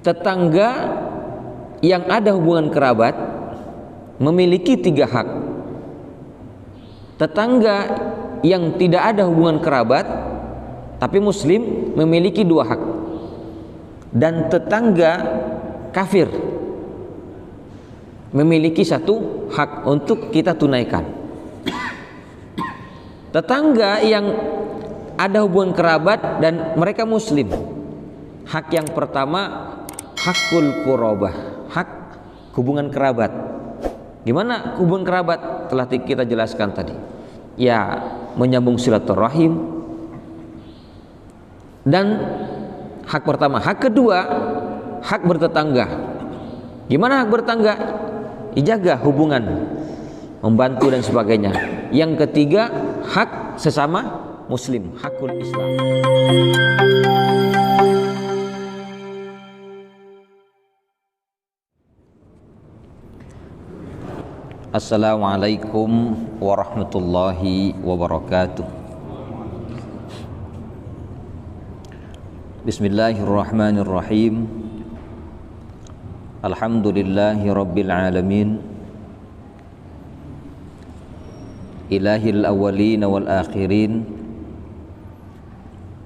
tetangga yang ada hubungan kerabat memiliki 3 hak. Tetangga yang tidak ada hubungan kerabat tapi muslim memiliki 2 hak. Dan tetangga kafir memiliki 1 hak untuk kita tunaikan. Tetangga yang ada hubungan kerabat dan mereka muslim, hak yang pertama hakul qurabah, hak hubungan kerabat. Gimana hubungan kerabat? Telah kita jelaskan tadi. Ya, menyambung silaturahim. Dan hak pertama. Hak kedua, hak bertetangga. Gimana hak bertetangga? Dijaga hubungan, membantu dan sebagainya. Yang ketiga, hak sesama muslim, hakul Islam. Assalamualaikum warahmatullahi wabarakatuh. Bismillahirrahmanirrahim. Alhamdulillahi rabbil alamin. Ilahil awwalin wal akhirin.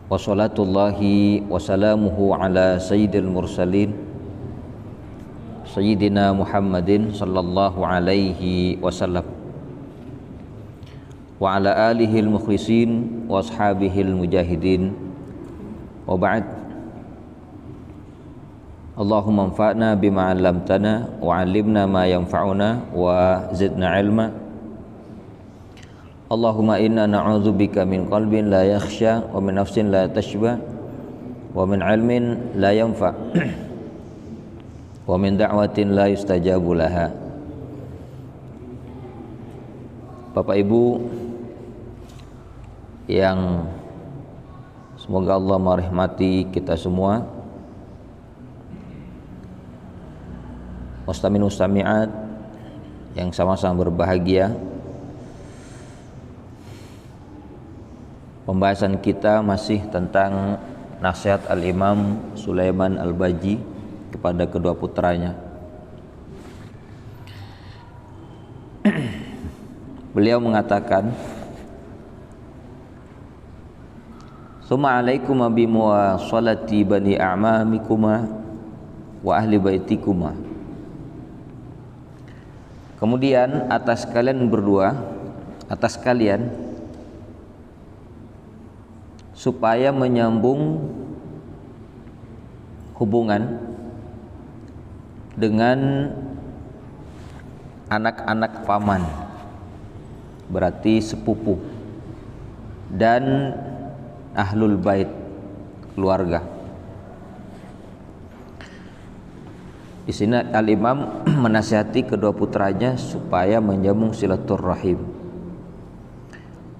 Wassalatullahi wassalamuhu ala sayyidil mursalin Sayyidina Muhammadin sallallahu alaihi wasallam wa ala alihil mukhlisin wa ashabihil mujahidin wa ba'd. Allahumma anfa'na bima 'allamtana wa 'allimna ma yanfa'una wa zidna 'ilma. Allahumma inna na'udzubika min qalbin la yakhsha wa min nafsin la tashba wa min 'ilmin la yanfa' wa min da'watin la yustajabu laha. Bapak Ibu yang semoga Allah merahmati kita semua, mustamin mustami'at yang sama-sama berbahagia. Pembahasan kita masih tentang nasihat Al-Imam Sulaiman Al-Baji kepada kedua putranya. Beliau mengatakan, "Summa alaikuma bimuwasalati bani a'mamikuma wa ahli baitikuma." Kemudian atas kalian berdua, atas kalian supaya menyambung hubungan dengan anak-anak paman, berarti sepupu, dan ahlul bait, keluarga. Di sini Al-Imam menasihati kedua putranya supaya menyambung silaturahim.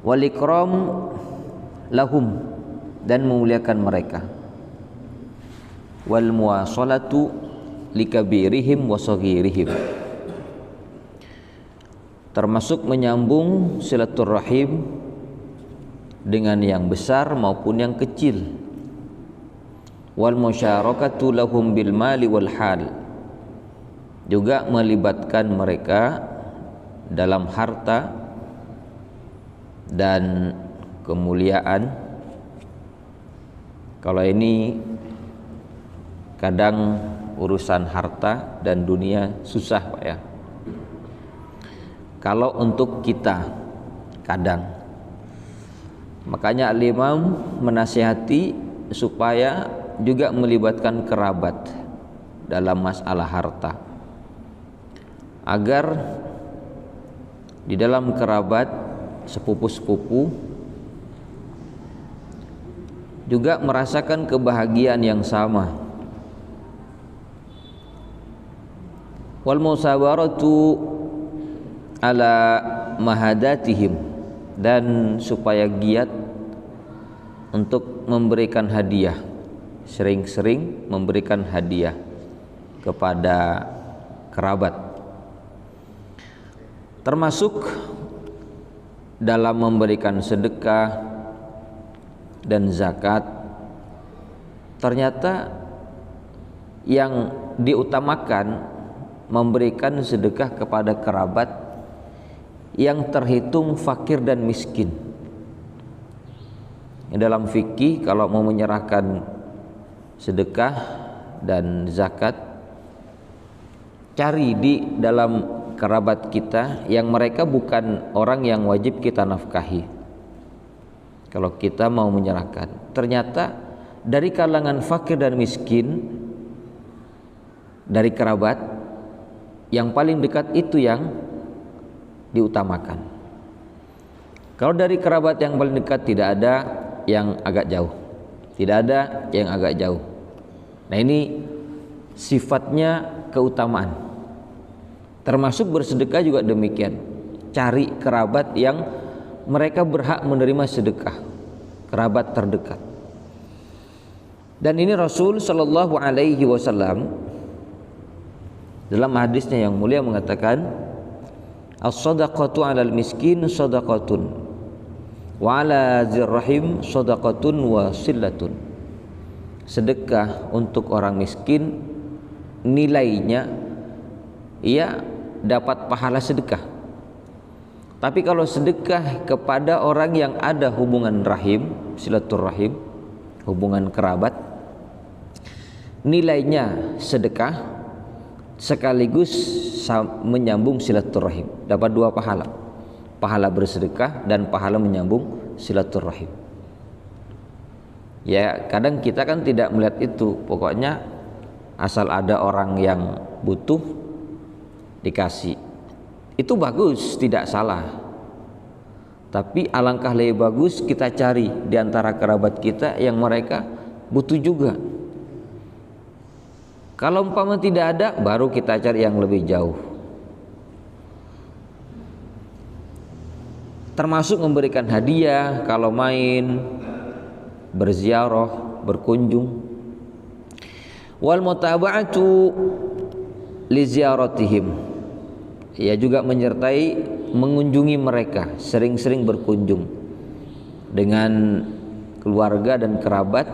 Wal ikram lahum, dan memuliakan mereka. Wal muwasalatu likabirihim wa saghirihim, termasuk menyambung silaturahim dengan yang besar maupun yang kecil. Wal musyarakatu lahum bil mali wal hal, juga melibatkan mereka dalam harta dan kemuliaan. Kalau ini kadang urusan harta dan dunia susah, Pak ya. Kalau untuk kita kadang, makanya Al-Imam menasihati supaya juga melibatkan kerabat dalam masalah harta, agar di dalam kerabat sepupu-sepupu juga merasakan kebahagiaan yang sama. Wal musawaratu ala mahadatihim, dan supaya giat untuk memberikan hadiah, sering-sering memberikan hadiah kepada kerabat, termasuk dalam memberikan sedekah dan zakat. Ternyata yang diutamakan memberikan sedekah kepada kerabat yang terhitung fakir dan miskin. Dalam fikih kalau mau menyerahkan sedekah dan zakat, cari di dalam kerabat kita yang mereka bukan orang yang wajib kita nafkahi. Kalau kita mau menyerahkan, ternyata dari kalangan fakir dan miskin, dari kerabat yang paling dekat itu yang diutamakan. Kalau dari kerabat yang paling dekat tidak ada yang agak jauh, tidak ada yang agak jauh. Nah, ini sifatnya keutamaan. Termasuk bersedekah juga demikian. Cari kerabat yang mereka berhak menerima sedekah, kerabat terdekat. Dan ini Rasul Shallallahu Alaihi Wasallam dalam hadisnya yang mulia mengatakan, as-sadaqatu 'alal miskin sadaqatun wa 'ala dzirrahim sadaqatun wa sillatun. Sedekah untuk orang miskin nilainya ia dapat pahala sedekah. Tapi kalau sedekah kepada orang yang ada hubungan rahim, silaturahim, hubungan kerabat, nilainya sedekah sekaligus menyambung silaturahim. Dapat dua pahala, pahala bersedekah dan pahala menyambung silaturahim. Ya, kadang kita kan tidak melihat itu, pokoknya asal ada orang yang butuh dikasih. Itu bagus, tidak salah. Tapi alangkah lebih bagus kita cari di antara kerabat kita yang mereka butuh juga. Kalau umpama tidak ada, baru kita cari yang lebih jauh. Termasuk memberikan hadiah kalau main, berziarah, berkunjung. Wal mutaba'atu li ziyaratihim. Ia juga menyertai mengunjungi mereka, sering-sering berkunjung dengan keluarga dan kerabat.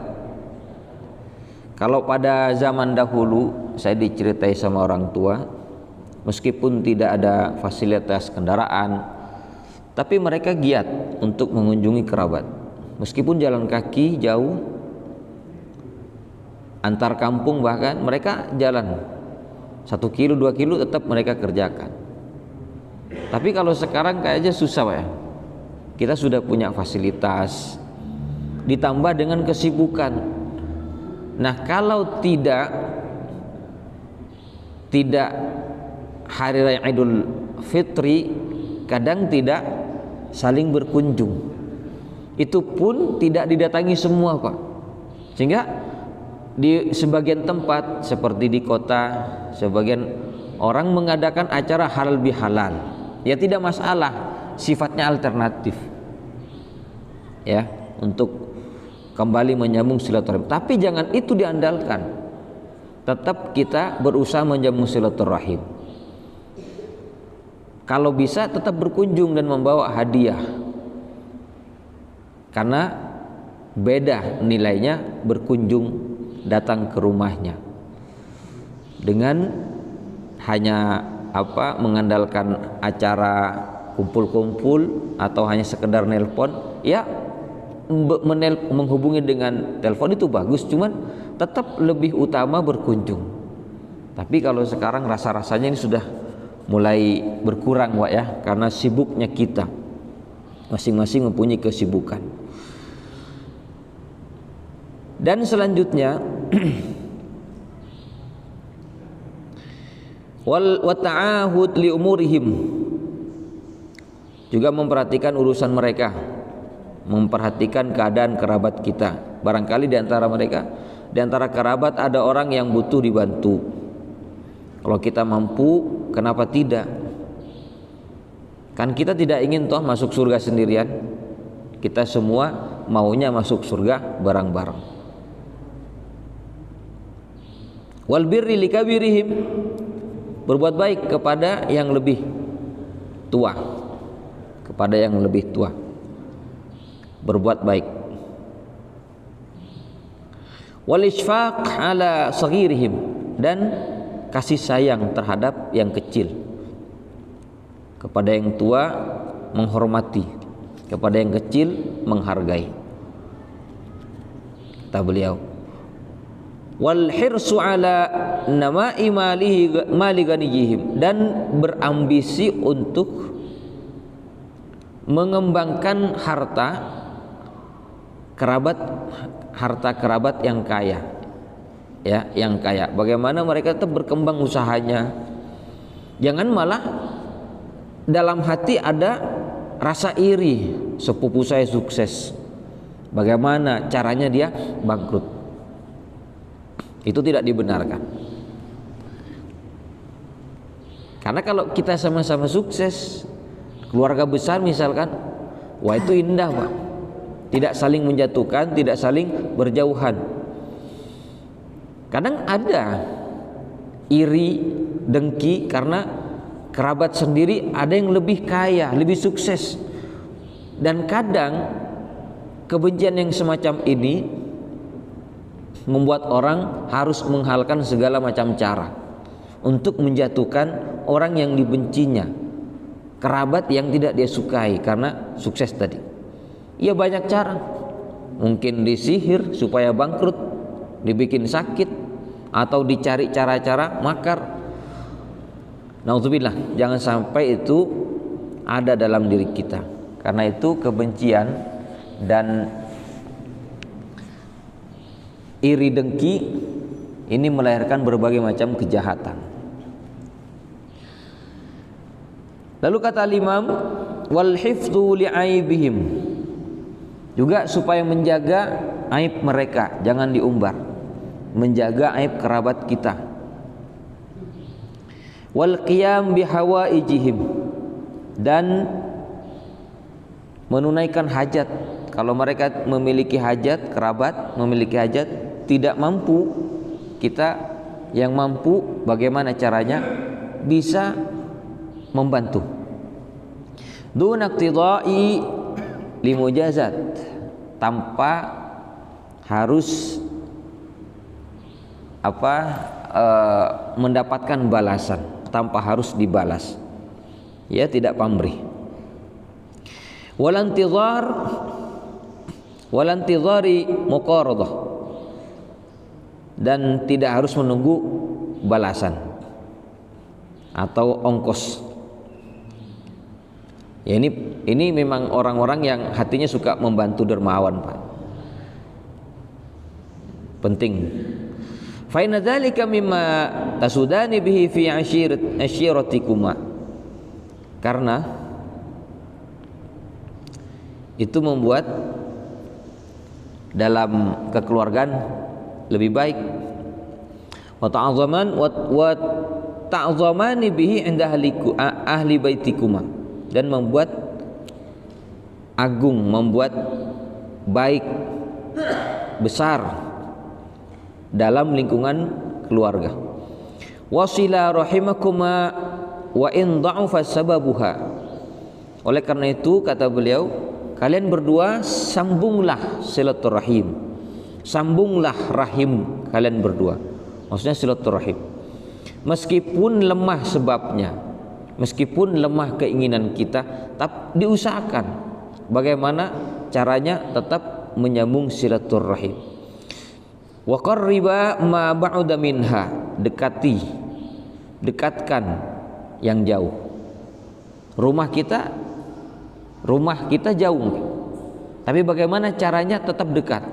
Kalau pada zaman dahulu saya diceritai sama orang tua, meskipun tidak ada fasilitas kendaraan, tapi mereka giat untuk mengunjungi kerabat. Meskipun jalan kaki jauh, antar kampung bahkan mereka jalan 1 kilo 2 kilo tetap mereka kerjakan. Tapi kalau sekarang kayaknya susah Pak ya. Kita sudah punya fasilitas, ditambah dengan kesibukan. Nah, kalau tidak hari raya Idul Fitri, kadang tidak saling berkunjung. Itu pun tidak didatangi semua Pak. Sehingga di sebagian tempat seperti di kota, sebagian orang mengadakan acara halal bihalal. Ya tidak masalah, sifatnya alternatif. Ya, untuk kembali menyambung silaturahim. Tapi jangan itu diandalkan. Tetap kita berusaha menyambung silaturahim. Kalau bisa tetap berkunjung dan membawa hadiah. Karena beda nilainya berkunjung, datang ke rumahnya. Dengan hanya mengandalkan acara kumpul-kumpul atau hanya sekedar nelpon, ya menghubungi dengan telepon itu bagus, cuman tetap lebih utama berkunjung. Tapi kalau sekarang rasa-rasanya ini sudah mulai berkurang Pak ya, karena sibuknya kita, masing-masing mempunyai kesibukan. Dan selanjutnya wal ta'ahud li umurihim, juga memperhatikan urusan mereka, memperhatikan keadaan kerabat kita. Barangkali di antara mereka, di antara kerabat ada orang yang butuh dibantu. Kalau kita mampu, kenapa tidak? Kan kita tidak ingin toh masuk surga sendirian. Kita semua maunya masuk surga bareng-bareng. Wal birri likabirihim, berbuat baik kepada yang lebih tua, kepada yang lebih tua, berbuat baik. Wal isfaq ala saghirihim, dan kasih sayang terhadap yang kecil. Kepada yang tua menghormati, kepada yang kecil menghargai. Kata beliau, wal hirsu ala nama'i mali ganiyihim, dan berambisi untuk mengembangkan harta kerabat yang kaya, ya, yang kaya. Bagaimana mereka tetap berkembang usahanya, jangan malah dalam hati ada rasa iri, sepupu saya sukses, bagaimana caranya dia bangkrut. Itu tidak dibenarkan. Karena kalau kita sama-sama sukses, keluarga besar misalkan, wah itu indah Pak, tidak saling menjatuhkan, tidak saling berjauhan. Kadang ada iri, dengki karena kerabat sendiri ada yang lebih kaya, lebih sukses. Dan kadang kebencian yang semacam ini membuat orang harus menghalalkan segala macam cara untuk menjatuhkan orang yang dibencinya, kerabat yang tidak dia sukai karena sukses tadi. Ya banyak cara, mungkin disihir supaya bangkrut, dibikin sakit, atau dicari cara-cara makar. Nauzubillah, jangan sampai itu ada dalam diri kita. Karena itu kebencian dan iri dengki ini melahirkan berbagai macam kejahatan. Lalu kata Imam, wal hifdzu li'aibihim, juga supaya menjaga aib mereka, jangan diumbar, menjaga aib kerabat kita. Wal qiyam bihawaijihim, dan menunaikan hajat. Kalau mereka memiliki hajat, kerabat memiliki hajat, tidak mampu, kita yang mampu bagaimana caranya bisa membantu. Dun iqtidai limujazat, tanpa harus mendapatkan balasan, tanpa harus dibalas, ya, tidak pamrih. Walantizari muqaradah, dan tidak harus menunggu balasan atau ongkos. Ya, ini memang orang-orang yang hatinya suka membantu, dermawan Pak, penting. Fa inna dzalika mimma tasudani bihi fi ashiratikuma, karena itu membuat dalam kekeluargaan lebih baik. Wa ta'zamani bihi inda ahli baitikuma, dan membuat agung, membuat baik, besar dalam lingkungan keluarga. Wasila rahimakuma wa in dha'afa sababuha. Oleh karena itu kata beliau, kalian berdua sambunglah silaturahim, sambunglah rahim kalian berdua, maksudnya silaturahim, meskipun lemah sebabnya, meskipun lemah keinginan kita, tapi diusahakan bagaimana caranya tetap menyambung silaturahim. Wa qarriba ma ba'uda minha, dekatkan yang jauh. Rumah kita jauh, tapi bagaimana caranya tetap dekat.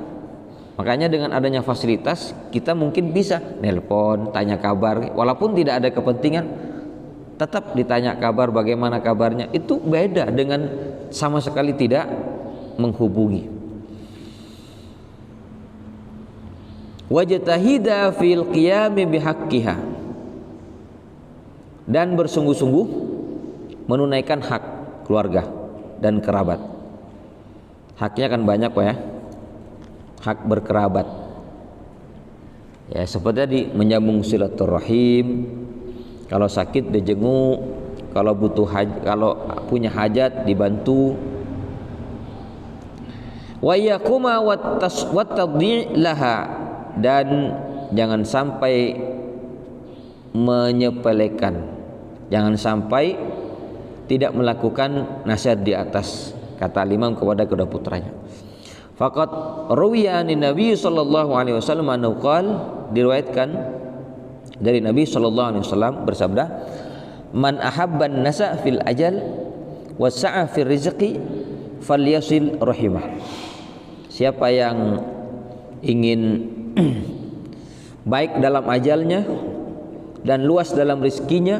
Makanya dengan adanya fasilitas kita mungkin bisa nelpon, tanya kabar, walaupun tidak ada kepentingan, tetap ditanya kabar, bagaimana kabarnya. Itu beda dengan sama sekali tidak menghubungi. Wajtahida fil qiyami bihaqqiha, dan bersungguh-sungguh menunaikan hak keluarga dan kerabat. Haknya kan banyak Pak ya, hak berkerabat, ya, seperti tadi menyambung silaturahim, kalau sakit dijenguk, kalau butuh kalau punya hajat dibantu. Wa yaquma wat tadhi' laha, dan jangan sampai menyepelekan, jangan sampai tidak melakukan nasihat di atas, kata Imam kepada kedua putranya. Faqad ruwiya an Nabi sallallahu alaihi wasallam annahu qala, diriwayatkan dari Nabi sallallahu alaihi wasallam bersabda, man ahabban nasa fil ajal wasa'a fil rizqi falyasil rahimah. Siapa yang ingin baik dalam ajalnya dan luas dalam rezekinya,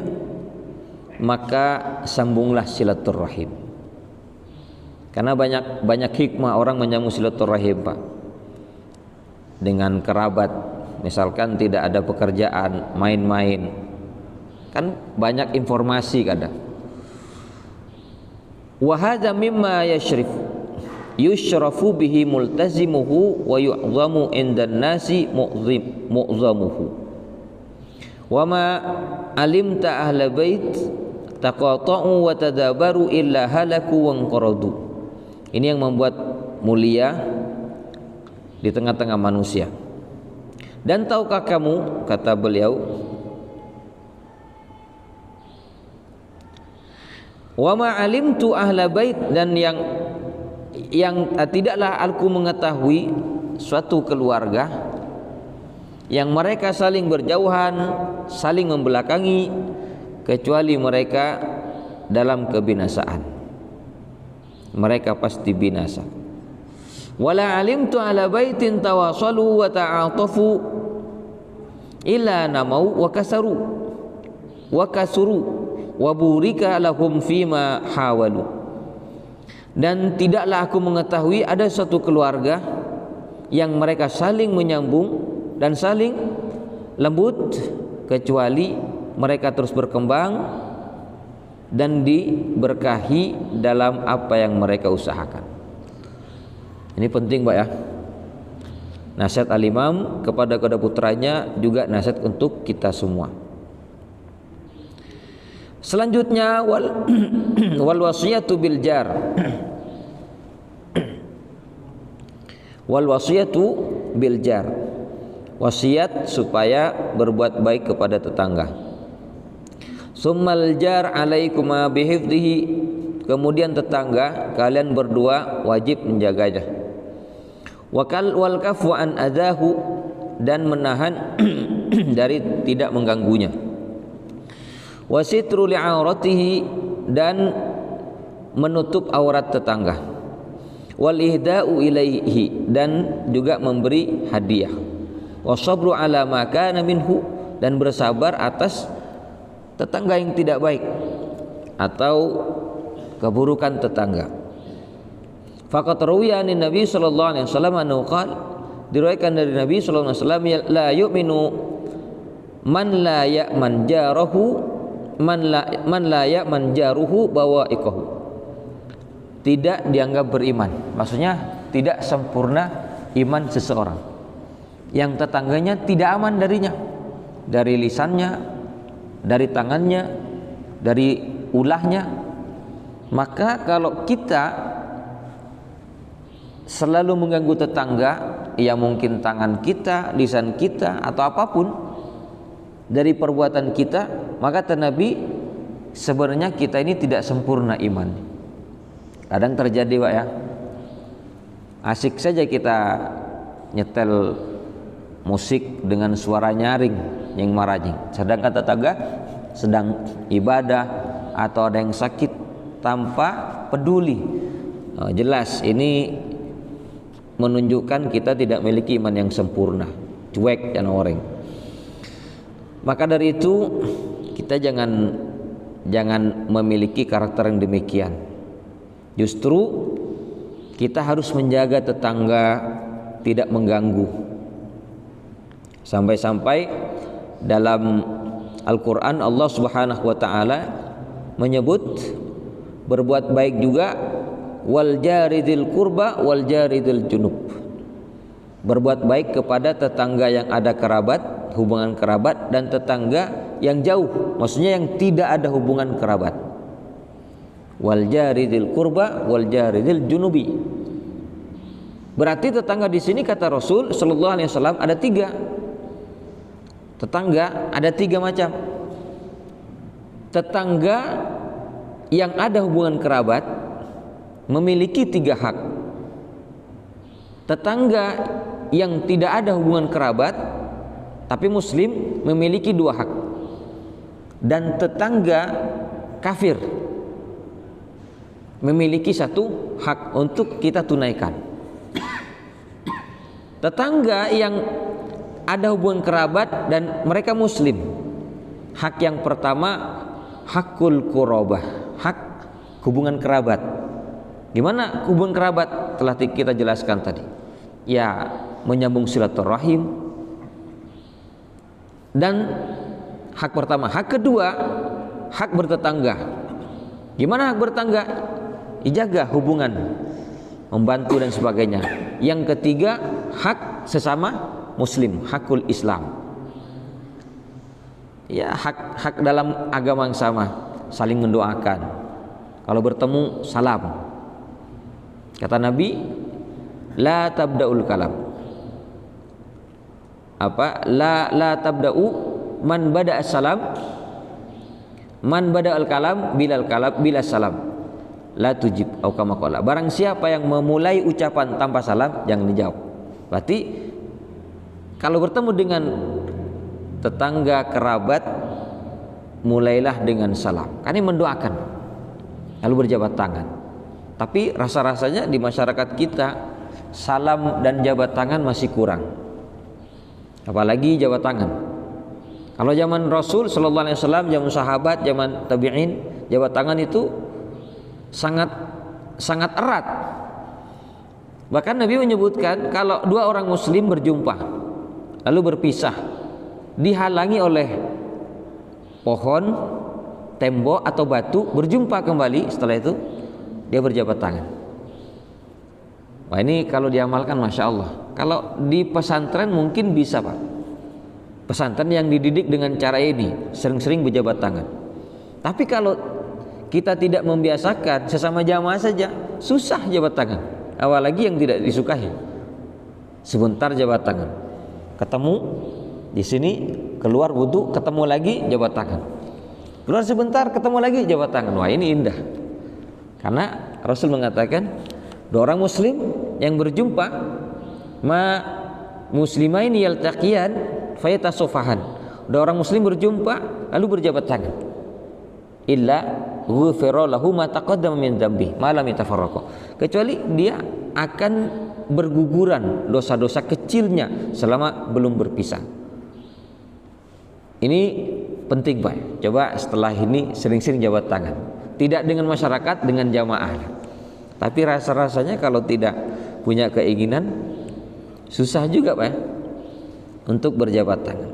maka sambunglah silaturahim. Karena banyak hikmah orang menyambung silaturahim, Pak. Dengan kerabat, misalkan tidak ada pekerjaan, main-main, kan banyak informasi kadang. Wa hadza mimma yushrafu bihi multazimuhu wa yu'zamu indan nasi mu'zamuhu. Wa ma alimta ahla bait taqata'u wa tadabaru illa halaku wa anqaradu. Ini yang membuat mulia di tengah-tengah manusia. Dan tahukah kamu, kata beliau, wa ma alimtu ahla bait, dan yang tidaklah aku mengetahui suatu keluarga yang mereka saling berjauhan, saling membelakangi, kecuali mereka dalam kebinasaan. Mereka pasti binasa. Wala alimtu ala baitin tawasalu wa ta'atafu illa namau wa kasuru wa burika lahum fima hawalu. Dan tidaklah aku mengetahui ada satu keluarga yang mereka saling menyambung dan saling lembut, kecuali mereka terus berkembang dan diberkahi dalam apa yang mereka usahakan. Ini penting, Pak, ya. Nasihat al-Imam kepada kedua putranya juga nasihat untuk kita semua. Selanjutnya wal wasiyatu bil jar. Wal wasiyatu bil jar. Wasiat supaya berbuat baik kepada tetangga. Summal jar alaikuma bihifdhihi, kemudian tetangga kalian berdua wajib menjaganya. Wal kafu an adahu, dan menahan dari tidak mengganggunya. Wasitru li'auratihi, dan menutup aurat tetangga. Wal ihda'u ilaihi, dan juga memberi hadiah. Wasabru ala ma kana minhu, dan bersabar atas tetangga yang tidak baik atau keburukan tetangga. Faqat ruwiya an Nabi sallallahu alaihi wasallam annahu qala, diriwayatkan dari Nabi sallallahu alaihi wasallam, la yu'minu man la ya'man jarahu man la ya'man jaruhu bawa'iqahu. Tidak dianggap beriman, maksudnya tidak sempurna iman seseorang yang tetangganya tidak aman darinya, dari lisannya, dari tangannya, dari ulahnya. Maka kalau kita selalu mengganggu tetangga, ya mungkin tangan kita, lisan kita, atau apapun dari perbuatan kita, maka kata Nabi, sebenarnya kita ini tidak sempurna iman. Kadang terjadi, Pak, ya, asik saja kita nyetel musik dengan suara nyaring yang marajing, sedangkan tetangga sedang ibadah atau ada yang sakit tanpa peduli. Jelas ini menunjukkan kita tidak memiliki iman yang sempurna, cuek dan orang. Maka dari itu kita jangan memiliki karakter yang demikian. Justru kita harus menjaga tetangga tidak mengganggu. Sampai-sampai dalam Al-Quran Allah Subhanahu wa ta'ala menyebut berbuat baik juga, wal jaridil qurba wal jaridil junub. Berbuat baik kepada tetangga yang ada kerabat, hubungan kerabat, dan tetangga yang jauh, maksudnya yang tidak ada hubungan kerabat. Wal jaridil qurba wal jaridil junubi. Berarti tetangga di sini kata Rasul sallallahu alaihi wasallam ada 3. Tetangga ada 3 macam. Tetangga yang ada hubungan kerabat memiliki 3 hak. Tetangga yang tidak ada hubungan kerabat tapi muslim memiliki 2 hak. Dan tetangga kafir memiliki 1 hak untuk kita tunaikan. Tetangga yang ada hubungan kerabat dan mereka muslim, hak yang pertama hakul qurabah, hak hubungan kerabat. Gimana hubungan kerabat? Telah kita jelaskan tadi. Ya, menyambung silaturahim. Dan hak pertama. Hak kedua, hak bertetangga. Gimana hak bertetangga? Dijaga hubungan, membantu dan sebagainya. Yang ketiga, hak sesama muslim, hakul Islam. Ya, hak dalam agama yang sama, saling mendoakan. Kalau bertemu salam. Kata Nabi, la tabda'ul kalam. La tabda'u man bada'a salam, man bada'al kalam bila salam la tujib au kama qala. Barang siapa yang memulai ucapan tanpa salam, jangan dijawab. Berarti kalau bertemu dengan tetangga kerabat, mulailah dengan salam. Kan ini mendoakan, lalu berjabat tangan. Tapi rasa-rasanya di masyarakat kita salam dan jabat tangan masih kurang. Apalagi jabat tangan. Kalau zaman Rasul sallallahu alaihi wasallam, zaman sahabat, zaman tabi'in, jabat tangan itu sangat erat. Bahkan Nabi menyebutkan kalau 2 orang muslim berjumpa lalu berpisah, dihalangi oleh pohon, tembok atau batu, berjumpa kembali setelah itu dia berjabat tangan. Wah, ini kalau diamalkan Masya Allah. Kalau di pesantren mungkin bisa Pak. Pesantren yang dididik dengan cara ini, sering-sering berjabat tangan. Tapi kalau kita tidak membiasakan, sesama jamaah saja susah jabat tangan. Apalagi yang tidak disukai. Sebentar jabat tangan, ketemu di sini, keluar wudu, ketemu lagi jabat tangan, keluar sebentar, ketemu lagi jabat tangan. Wah, ini indah. Karena Rasul mengatakan 2 orang muslim yang berjumpa, ma muslimaini yaltaqiyan fayatasofahan, 2 orang muslim berjumpa lalu berjabat tangan, illa ghufira lahu ma taqaddama min dzambi ma lam yatafarraqa, kecuali dia akan berguguran dosa-dosa kecilnya selama belum berpisah. Ini penting Pak. Coba setelah ini sering-sering jabat tangan. Tidak dengan masyarakat, dengan jamaah. Tapi rasa-rasanya kalau tidak punya keinginan, susah juga Pak untuk berjabat tangan.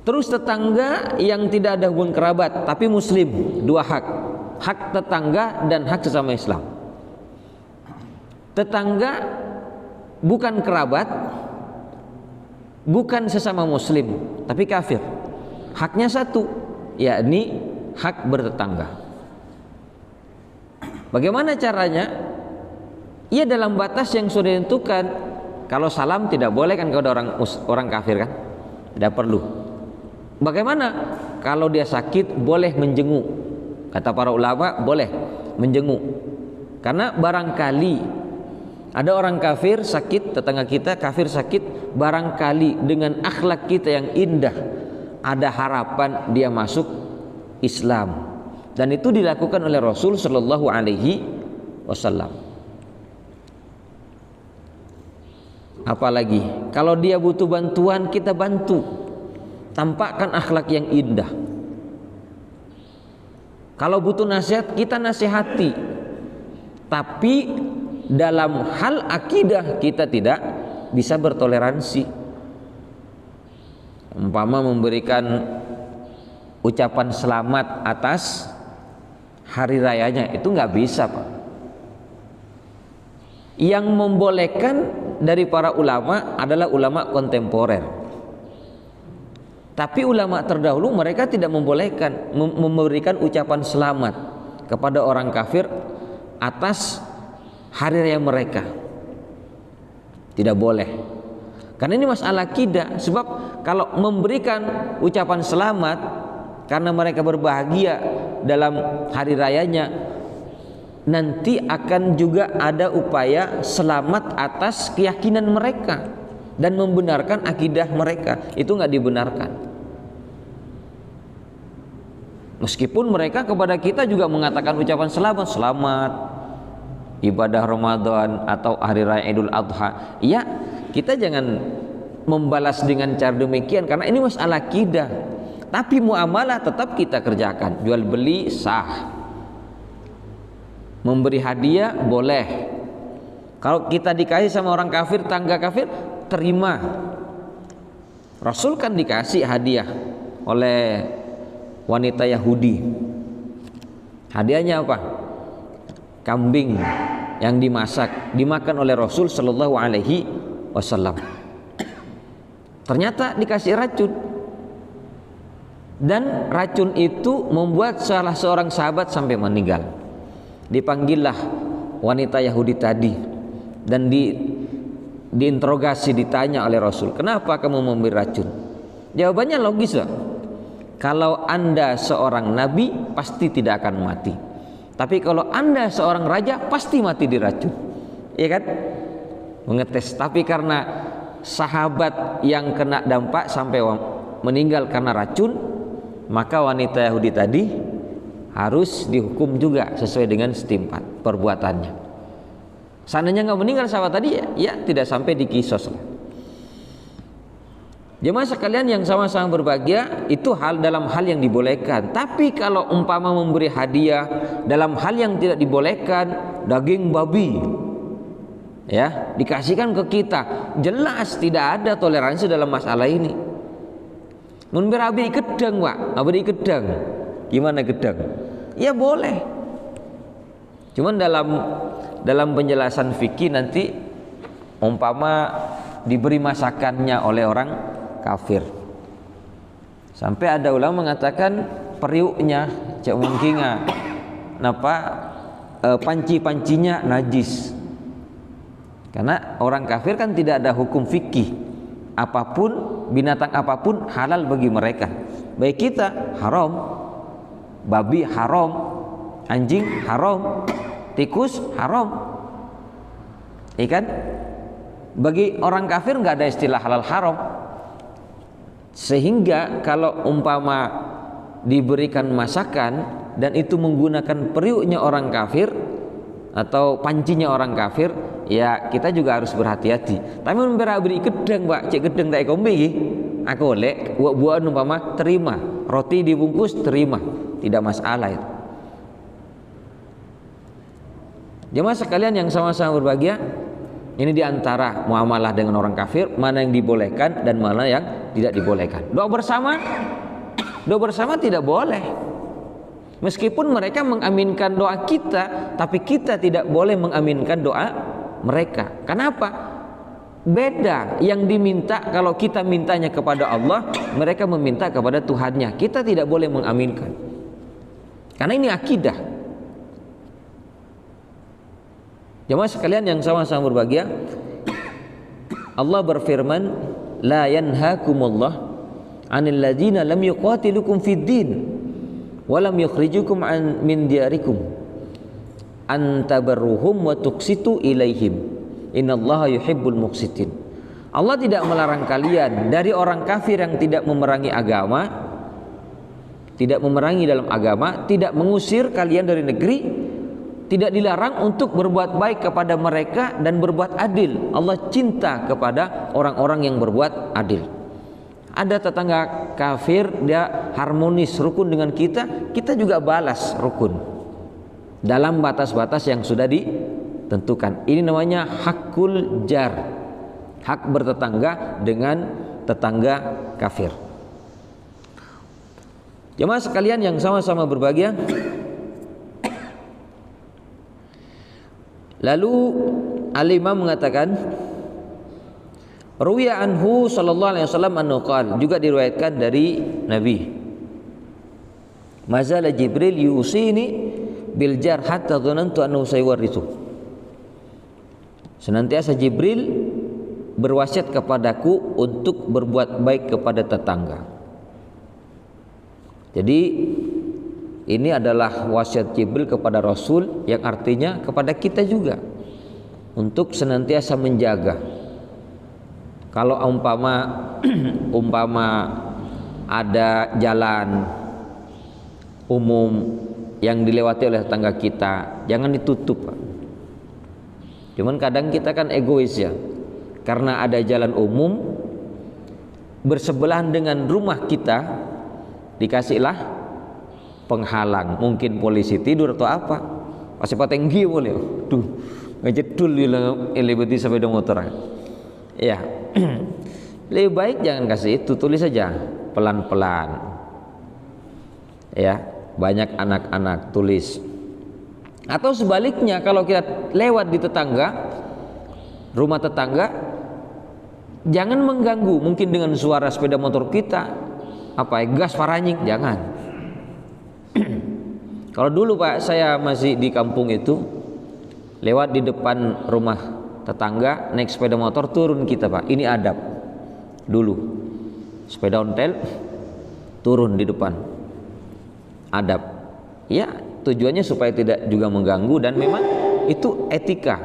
Terus tetangga yang tidak ada hubungan kerabat tapi muslim, 2 hak. Hak tetangga dan hak sesama Islam. Tetangga bukan kerabat, bukan sesama muslim, tapi kafir. Haknya 1, yakni hak bertetangga. Bagaimana caranya? Ia dalam batas yang sudah ditentukan. Kalau salam tidak boleh kan kepada orang kafir kan? Tidak perlu. Bagaimana? Kalau dia sakit boleh menjenguk. Kata para ulama boleh menjenguk. Karena barangkali ada orang kafir sakit, tetangga kita kafir sakit, barangkali dengan akhlak kita yang indah ada harapan dia masuk Islam. Dan itu dilakukan oleh Rasul sallallahu alaihi wasallam. Apalagi kalau dia butuh bantuan, kita bantu. Tampakkan akhlak yang indah. Kalau butuh nasihat, kita nasihati. Tapi dalam hal akidah kita tidak bisa bertoleransi. Umpama memberikan ucapan selamat atas hari rayanya, itu nggak bisa Pak. Yang membolehkan dari para ulama adalah ulama kontemporer. Tapi ulama terdahulu mereka tidak membolehkan memberikan ucapan selamat kepada orang kafir atas hari raya mereka. Tidak boleh. Karena ini masalah akidah. Sebab kalau memberikan ucapan selamat karena mereka berbahagia dalam hari rayanya, nanti akan juga ada upaya selamat atas keyakinan mereka dan membenarkan akidah mereka. Itu nggak dibenarkan. Meskipun mereka kepada kita juga mengatakan ucapan selamat, selamat ibadah Ramadan atau hari raya Idul Adha. Ya, kita jangan membalas dengan cara demikian karena ini masalah akidah. Tapi muamalah tetap kita kerjakan. Jual beli sah. Memberi hadiah boleh. Kalau kita dikasih sama orang kafir, tangga kafir, terima. Rasul kan dikasih hadiah oleh wanita Yahudi. Hadiahnya apa? Kambing yang dimasak, dimakan oleh Rasul Shallallahu Alaihi Wasallam. Ternyata dikasih racun, dan racun itu membuat salah seorang sahabat sampai meninggal. Dipanggillah wanita Yahudi tadi dan diinterogasi, ditanya oleh Rasul, kenapa kamu memberi racun? Jawabannya logis lah. Kalau Anda seorang nabi pasti tidak akan mati. Tapi kalau Anda seorang raja pasti mati diracun. Iya kan? Mengetes. Tapi karena sahabat yang kena dampak sampai meninggal karena racun, maka wanita Yahudi tadi harus dihukum juga sesuai dengan setimpal perbuatannya. Seandainya nggak meninggal sahabat tadi, ya tidak sampai dikisos lah. Jemaah sekalian yang sama-sama berbahagia, itu dalam hal yang dibolehkan. Tapi kalau umpama memberi hadiah dalam hal yang tidak dibolehkan, daging babi, ya dikasihkan ke kita, jelas tidak ada toleransi dalam masalah ini. Memberi abdi gedang, Pak, abdi gedang, gimana gedang? Ya boleh. Cuman dalam penjelasan fikih nanti umpama diberi masakannya oleh orang kafir, sampai ada ulama mengatakan periuknya cak mungkinga napa panci-pancinya najis, karena orang kafir kan tidak ada hukum fikih apapun, binatang apapun halal bagi mereka. Baik kita haram, babi haram, anjing haram, tikus haram, ikan. Bagi orang kafir nggak ada istilah halal haram. Sehingga kalau umpama diberikan masakan dan itu menggunakan periuknya orang kafir atau pancinya orang kafir, ya kita juga harus berhati-hati. Tapi memberi gedang, Pak, cek gedang tak kombe iki. Aku oleh buah umpama terima, roti dibungkus terima, tidak masalah itu. Jemaah sekalian yang sama-sama berbahagia, ini diantara muamalah dengan orang kafir, mana yang dibolehkan dan mana yang tidak dibolehkan. Doa bersama tidak boleh. Meskipun mereka mengaminkan doa kita, tapi kita tidak boleh mengaminkan doa mereka. Kenapa? Beda yang diminta, kalau kita mintanya kepada Allah, mereka meminta kepada Tuhannya. Kita tidak boleh mengaminkan. Karena ini akidah. Jemaah sekalian yang sama-sama berbahagia, Allah berfirman, la yanhakumullah 'anil ladzina lam yuqatilukum fid din wa lam yukhrijukum min diyarikum an tabarruhum wa tuqsitu ilaihim innallaha yuhibbul muqsitin. Allah tidak melarang kalian dari orang kafir yang tidak memerangi agama, tidak memerangi dalam agama, tidak mengusir kalian dari negeri. Tidak dilarang untuk berbuat baik kepada mereka dan berbuat adil. Allah cinta kepada orang-orang yang berbuat adil. Ada tetangga kafir, dia harmonis, rukun dengan kita, kita juga balas rukun dalam batas-batas yang sudah ditentukan. Ini namanya hakul jar, hak bertetangga dengan tetangga kafir. Jemaah sekalian yang sama-sama berbahagia, lalu Al-Imam mengatakan, ruwiya anhu sallallahu alaihi wasallam anhu qala, juga diriwayatkan dari Nabi, mazala Jibril yusini bil jar hatta dhanantu annahu sayuwarrithu. Senantiasa Jibril berwasiat kepadaku untuk berbuat baik kepada tetangga. Jadi ini adalah wasiat Jibril kepada Rasul, yang artinya kepada kita juga untuk senantiasa menjaga. Kalau umpama ada jalan umum yang dilewati oleh tetangga kita, jangan ditutup, Pak. Cuman kadang kita kan egois ya, karena ada jalan umum bersebelahan dengan rumah kita, dikasihlah penghalang, mungkin polisi tidur atau apa, pasti patenggi boleh, tuh ngejedul elebeti sepeda motor ya. Lebih baik jangan kasih itu, tulis saja pelan-pelan ya, banyak anak-anak, tulis. Atau sebaliknya, kalau kita lewat di rumah tetangga, jangan mengganggu, mungkin dengan suara sepeda motor kita, gas paranying, jangan. Kalau dulu Pak, saya masih di kampung itu, lewat di depan rumah tetangga, naik sepeda motor, turun kita Pak, ini adab. Dulu sepeda ontel, turun di depan, adab ya, tujuannya supaya tidak juga mengganggu, dan memang itu etika.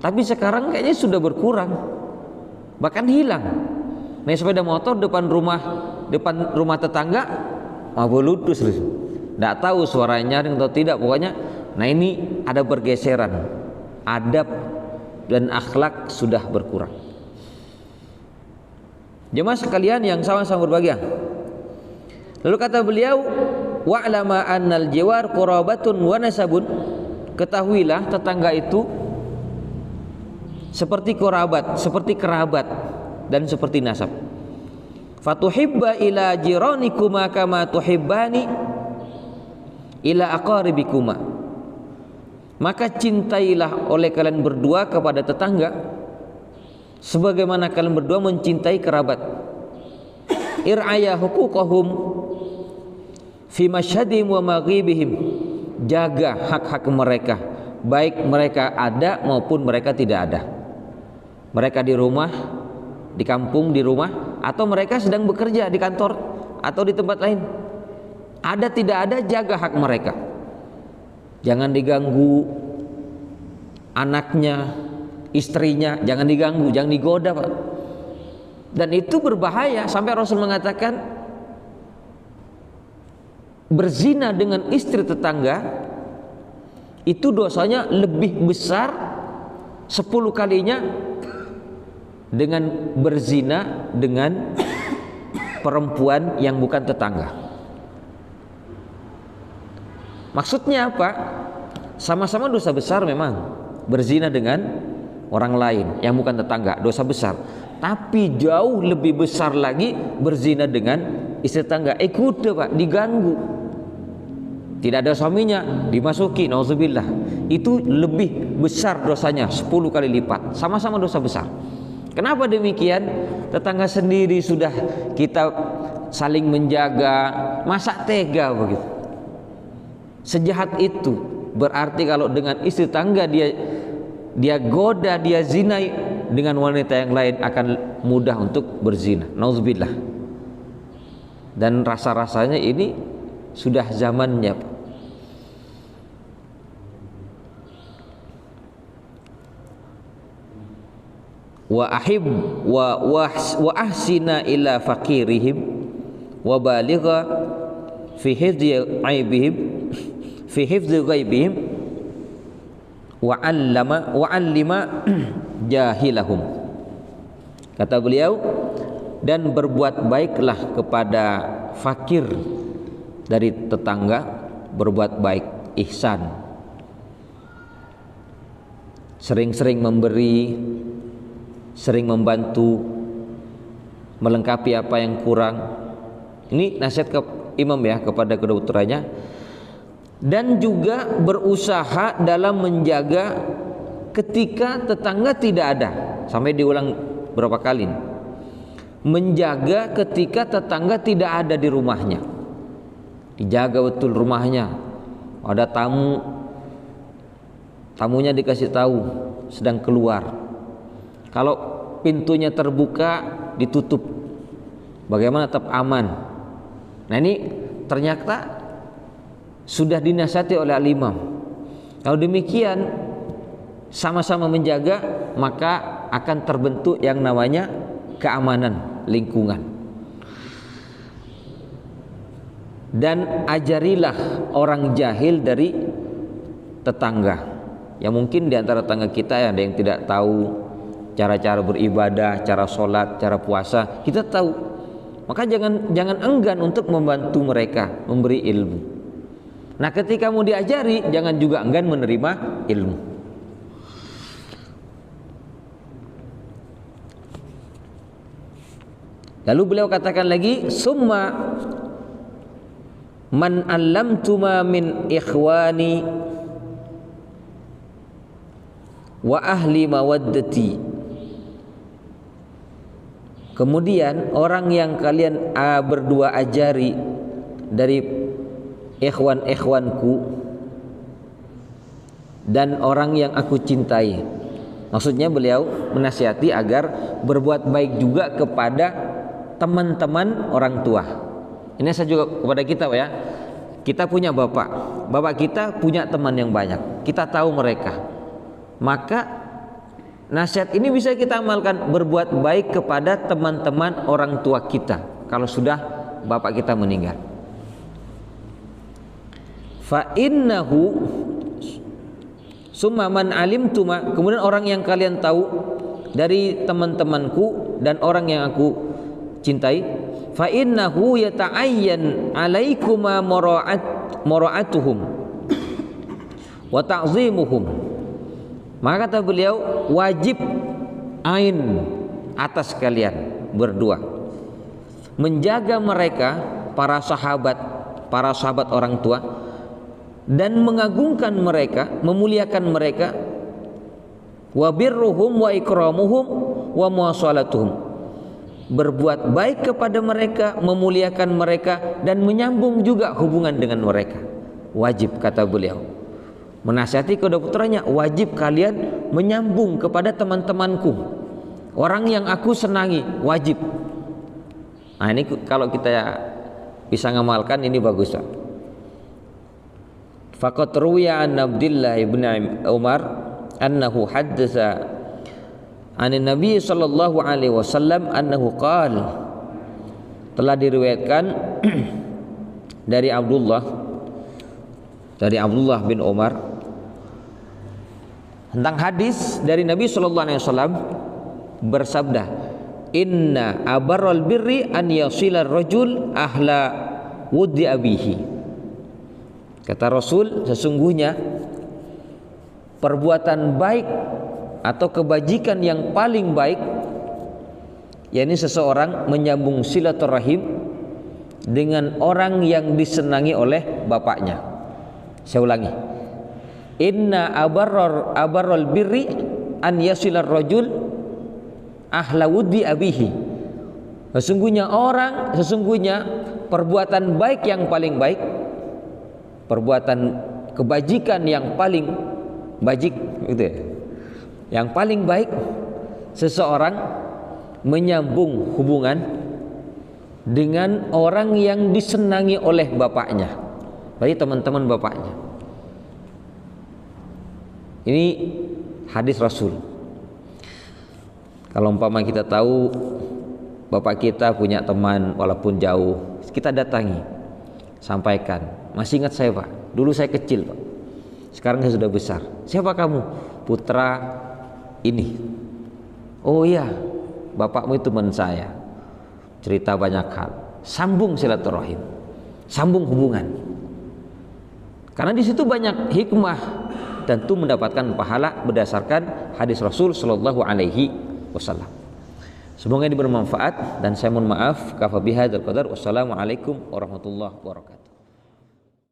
Tapi sekarang kayaknya sudah berkurang, bahkan hilang. Naik sepeda motor depan rumah tetangga, mabulutus, tidak tahu suaranya atau tidak, pokoknya. Nah ini ada pergeseran, adab dan akhlak sudah berkurang. Jemaah sekalian yang sama-sama berbahagia. Lalu kata beliau, wa'lama annal jiwar qurabatun wa nasabun, ketahuilah tetangga itu seperti kerabat dan seperti nasab. Fatuhibba ila jiranikuma kama tuhibbani ila aqaribikuma, maka cintailah oleh kalian berdua kepada tetangga sebagaimana kalian berdua mencintai kerabat. Ir'aya huquqahum fi masyhadihim wa maghibihim, jaga hak-hak mereka, baik mereka ada maupun mereka tidak ada. Mereka di rumah, di kampung, di rumah, atau mereka sedang bekerja di kantor atau di tempat lain. Ada tidak ada, jaga hak mereka. Jangan diganggu anaknya, istrinya, jangan diganggu, jangan digoda Pak. Dan itu berbahaya, sampai Rasul mengatakan berzina dengan istri tetangga itu dosanya lebih besar 10 kalinya dengan berzina dengan perempuan yang bukan tetangga. Maksudnya apa? Sama-sama dosa besar memang, berzina dengan orang lain yang bukan tetangga, dosa besar. Tapi jauh lebih besar lagi berzina dengan istri tetangga. Kuda Pak, diganggu, tidak ada suaminya, dimasuki, nauzubillah. Itu lebih besar dosanya 10 kali lipat. Sama-sama dosa besar. Kenapa demikian? Tetangga sendiri sudah kita saling menjaga, masa tega begitu? Sejahat itu. Berarti kalau dengan istri tetangga dia goda, dia zinai dengan wanita yang lain, akan mudah untuk berzina. Nauzubillah. Dan rasa-rasanya ini sudah zamannya. Wa ahib wa ahsina ila faqirihim wa baligha fi hifdzi aibihim fi hifdzi ghaibihim wa allima jahilahum. Kata beliau, dan berbuat baiklah kepada fakir dari tetangga, berbuat baik, ihsan, sering-sering memberi, sering membantu, melengkapi apa yang kurang. Ini nasihat ke imam ya, kepada kedua putranya. Dan juga berusaha dalam menjaga ketika tetangga tidak ada. Sampai diulang berapa kali, menjaga ketika tetangga tidak ada di rumahnya, dijaga betul rumahnya. Ada tamunya dikasih tahu sedang keluar. Kalau pintunya terbuka, ditutup. Bagaimana tetap aman? Nah ini ternyata sudah dinasihati oleh al-imam. Kalau demikian sama-sama menjaga, maka akan terbentuk yang namanya keamanan lingkungan. Dan ajarilah orang jahil dari tetangga. Ya mungkin di antara tetangga kita ada yang tidak tahu cara-cara beribadah, cara sholat, cara puasa, kita tahu. Maka jangan enggan untuk membantu mereka, memberi ilmu. Nah ketika mau diajari, jangan juga enggan menerima ilmu. Lalu beliau katakan lagi, summa man allamtuma min ikhwani wa ahli mawaddati. Kemudian orang yang kalian berdua ajari dari ikhwan-ikhwanku dan orang yang aku cintai. Maksudnya beliau menasihati agar berbuat baik juga kepada teman-teman orang tua. Ini saya juga kepada kita ya. Kita punya bapak kita punya teman yang banyak. Kita tahu mereka. Maka nasihat ini bisa kita amalkan, berbuat baik kepada teman-teman orang tua kita kalau sudah bapak kita meninggal. Fa innahu summa man alimtuma, kemudian orang yang kalian tahu dari teman-temanku dan orang yang aku cintai, fa innahu yata'ayyan alaikuma mura'atuhum wa ta'zimuhum. Maka kata beliau, wajib ain atas kalian berdua menjaga mereka, para sahabat orang tua, dan mengagungkan mereka, memuliakan mereka, wa birruhum wa ikramuhum wa muwasalatuhum, berbuat baik kepada mereka, memuliakan mereka, dan menyambung juga hubungan dengan mereka. Wajib, kata beliau, menasihati kedua putranya, wajib kalian menyambung kepada teman-temanku, orang yang aku senangi, wajib. Nah ini kalau kita bisa ngamalkan ini bagus. Faqad ruwiya an Abdullah ibn Umar annahu haddatsa anin Nabi sallallahu alaihi wasallam annahu qala, telah diriwayatkan dari Abdullah bin Umar tentang hadis dari Nabi sallallahu alaihi wasallam bersabda, inna abarral birri an yasilar rajul ahla wuddi abihi. Kata Rasul, sesungguhnya perbuatan baik atau kebajikan yang paling baik, yakni seseorang menyambung silaturahim dengan orang yang disenangi oleh bapaknya. Saya ulangi, inna abarral birri an yasilar rajul ahla wuddi abihi. Sesungguhnya perbuatan baik yang paling baik, perbuatan kebajikan yang paling bajik gitu ya, yang paling baik, seseorang menyambung hubungan dengan orang yang disenangi oleh bapaknya, berarti teman-teman bapaknya. Ini hadis Rasul. Kalau umpama kita tahu bapak kita punya teman walaupun jauh, kita datangi, sampaikan, masih ingat saya Pak, dulu saya kecil Pak, sekarang saya sudah besar. Siapa kamu? Putra ini. Oh iya, bapakmu itu teman saya. Cerita banyak hal. Sambung silaturahim, sambung hubungan. Karena di situ banyak hikmah, tentu mendapatkan pahala berdasarkan hadis Rasul Shallallahu Alaihi Wasallam. Semoga ini bermanfaat dan saya mohon maaf. Kafa bihadzal qadar. Wassalamualaikum warahmatullahi wabarakatuh.